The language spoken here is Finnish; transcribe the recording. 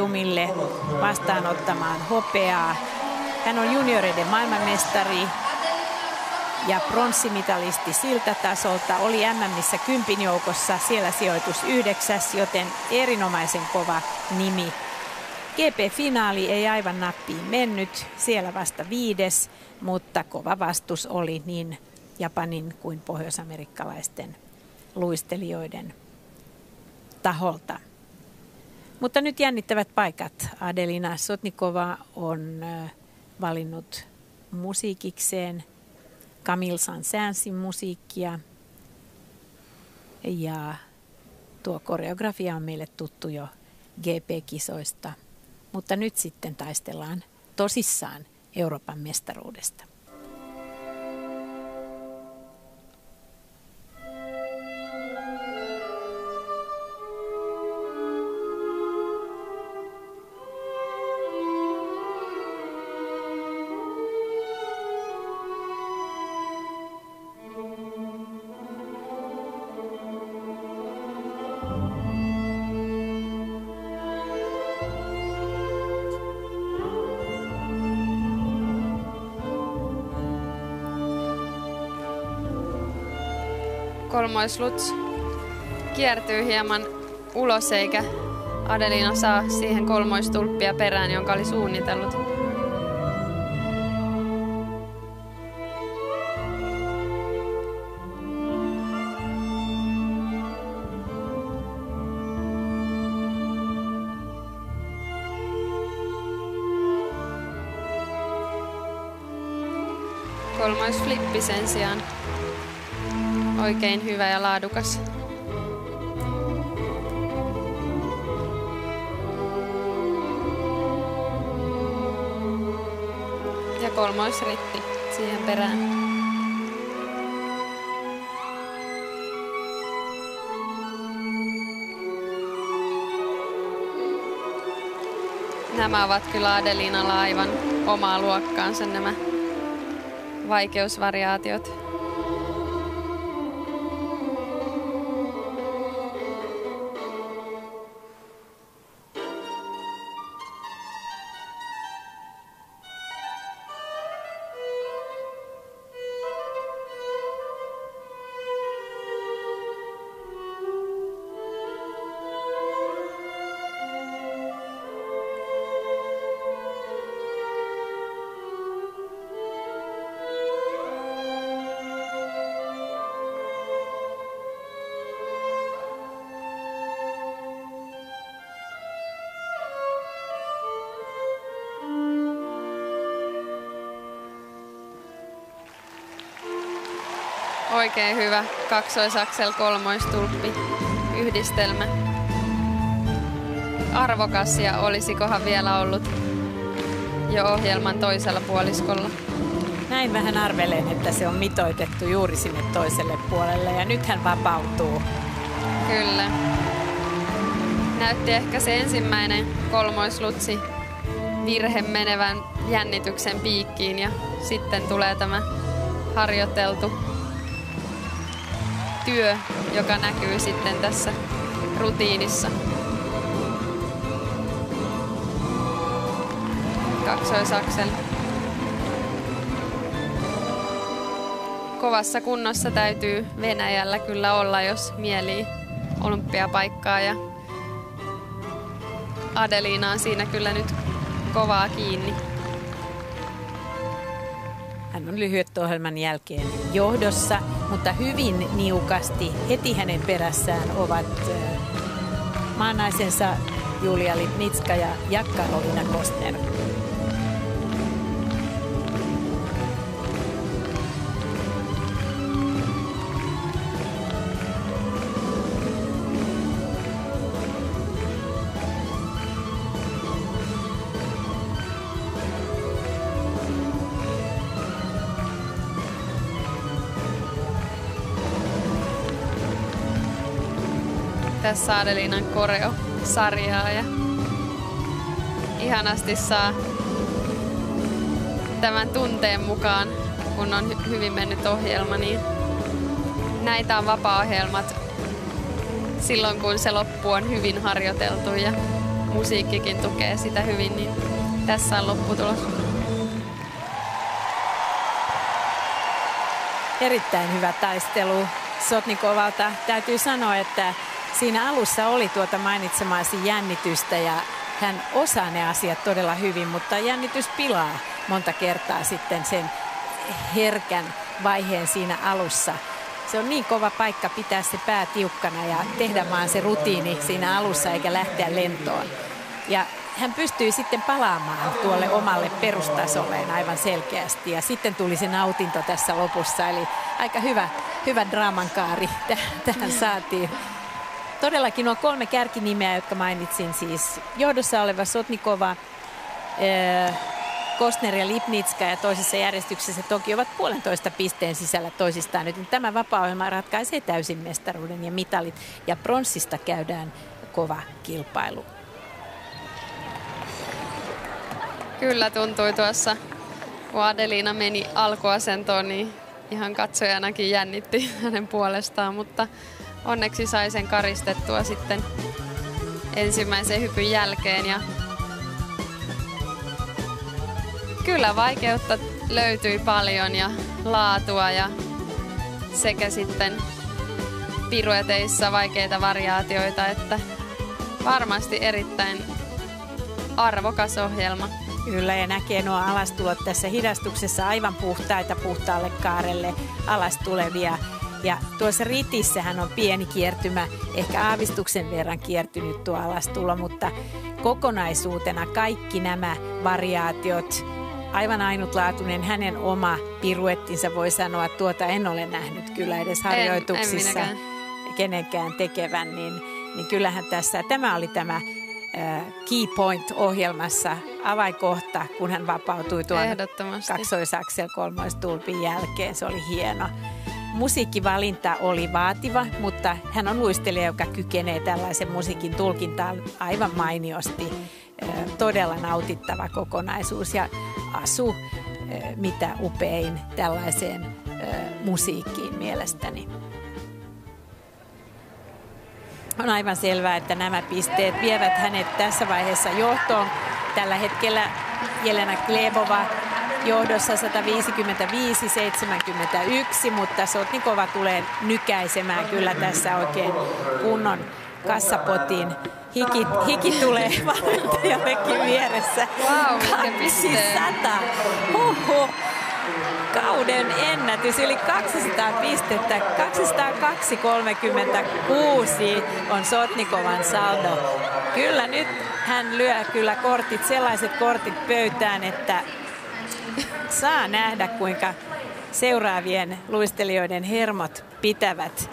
podiumille vastaanottamaan hopeaa. Hän on junioreiden maailmanmestari ja pronssimitalisti siltä tasolta. Oli MM:ssä 10 joukossa, siellä sijoitus 9, joten erinomaisen kova nimi. GP-finaali ei aivan nappiin mennyt, siellä vasta 5, mutta kova vastus oli niin Japanin kuin pohjoisamerikkalaisten luistelijoiden taholta. Mutta nyt jännittävät paikat. Adelina Sotnikova on valinnut musiikikseen Camille Saint-Saënsin musiikkia. Ja tuo koreografia on meille tuttu jo GP-kisoista. Mutta nyt sitten taistellaan tosissaan Euroopan mestaruudesta. Kolmoisluts kiertyy hieman ulos, eikä Adelina saa siihen kolmoistulppia perään, jonka oli suunnitellut. Kolmoisflippi sen sijaan. Oikein hyvä ja laadukas. Ja kolmoisritti siihen perään. Nämä ovat kyllä Adelinalla aivan omaa luokkaansa, nämä vaikeusvariaatiot. Oikein hyvä kaksoisaksel kolmoistulppi yhdistelmä. Arvokas, ja olisikohan vielä ollut jo ohjelman toisella puoliskolla. Näin vähän arvelen, että se on mitoitettu juuri sinne toiselle puolelle, ja nyt hän vapautuu. Kyllä. Näytti ehkä se ensimmäinen kolmoislutsi virhe menevän jännityksen piikkiin, ja sitten tulee tämä harjoiteltu työ, joka näkyy sitten tässä rutiinissa. Kaksoisaksel. Kovassa kunnossa täytyy Venäjällä kyllä olla, jos mielii olympiapaikkaa, ja Adelina on siinä kyllä nyt kovaa kiinni. Hän on lyhyet-ohjelman jälkeen johdossa, mutta hyvin niukasti. Heti hänen perässään ovat maanaisensa Julia Lipnitska ja Karolina Kostner. Tässä Adelinan koreo-sarjaa, ja ihanasti saa tämän tunteen mukaan, kun on hyvin mennyt ohjelma, niin näitä on vapaa-ohjelmat silloin, kun se loppu on hyvin harjoiteltu ja musiikkikin tukee sitä hyvin, niin tässä on lopputulos. Erittäin hyvä taistelu Sotnikovalta. Täytyy sanoa, että siinä alussa oli tuota mainitsemaasi jännitystä ja hän osaa ne asiat todella hyvin, mutta jännitys pilaa monta kertaa sitten sen herkän vaiheen siinä alussa. Se on niin kova paikka pitää se pää tiukkana ja tehdä vaan se rutiini siinä alussa eikä lähteä lentoon. Ja hän pystyi sitten palaamaan tuolle omalle perustasolleen aivan selkeästi ja sitten tuli se nautinto tässä lopussa. Eli aika hyvä draamankaari tähän saatiin. Todellakin nuo 3 kärkinimeä, jotka mainitsin, siis johdossa oleva Sotnikova, Kostner ja Lipnitska ja toisessa järjestyksessä toki ovat 1,5 pisteen sisällä toisistaan. Nyt tämä vapaa-ohjelma ratkaisee täysin mestaruuden ja mitalit ja pronssista käydään kova kilpailu. Kyllä tuntui tuossa, kun Adelina meni alkuasentoon, niin ihan katsojanakin jännitti hänen puolestaan, mutta onneksi sai sen karistettua sitten ensimmäisen hypyn jälkeen. Ja kyllä vaikeutta löytyi paljon ja laatua ja sekä sitten pirueteissa vaikeita variaatioita, että varmasti erittäin arvokas ohjelma. Kyllä, ja näkee nuo alastulot tässä hidastuksessa aivan puhtaita puhtaalle kaarelle alas tulevia. Ja tuossa ritissähän on pieni kiertymä, ehkä aavistuksen verran kiertynyt tuo alastulo, mutta kokonaisuutena kaikki nämä variaatiot, aivan ainutlaatuinen hänen oma piruettinsa voi sanoa, tuota en ole nähnyt kyllä edes harjoituksissa kenenkään tekevän, niin kyllähän tässä, tämä oli tämä Key Point-ohjelmassa avainkohta, kun hän vapautui tuon kaksoisaksel kolmoistulpin jälkeen. Se oli hieno. Musiikkivalinta oli vaativa, mutta hän on luistelija, joka kykenee tällaisen musiikin tulkintaan aivan mainiosti. Todella nautittava kokonaisuus ja asu mitä upein tällaiseen musiikkiin mielestäni. On aivan selvää, että nämä pisteet vievät hänet tässä vaiheessa johtoon. Tällä hetkellä Jelena Glebova johdossa 155-71, mutta Sotnikova tulee nykäisemään kyllä tässä oikein kunnon kassapotin. Hiki tulee valmentajallekin vieressä. Wow, 200. Huhhuh. Kauden ennätys, yli 200 pistettä, 202,36 on Sotnikovan saldo. Kyllä nyt hän lyö kyllä sellaiset kortit pöytään, että saa nähdä kuinka seuraavien luistelijoiden hermot pitävät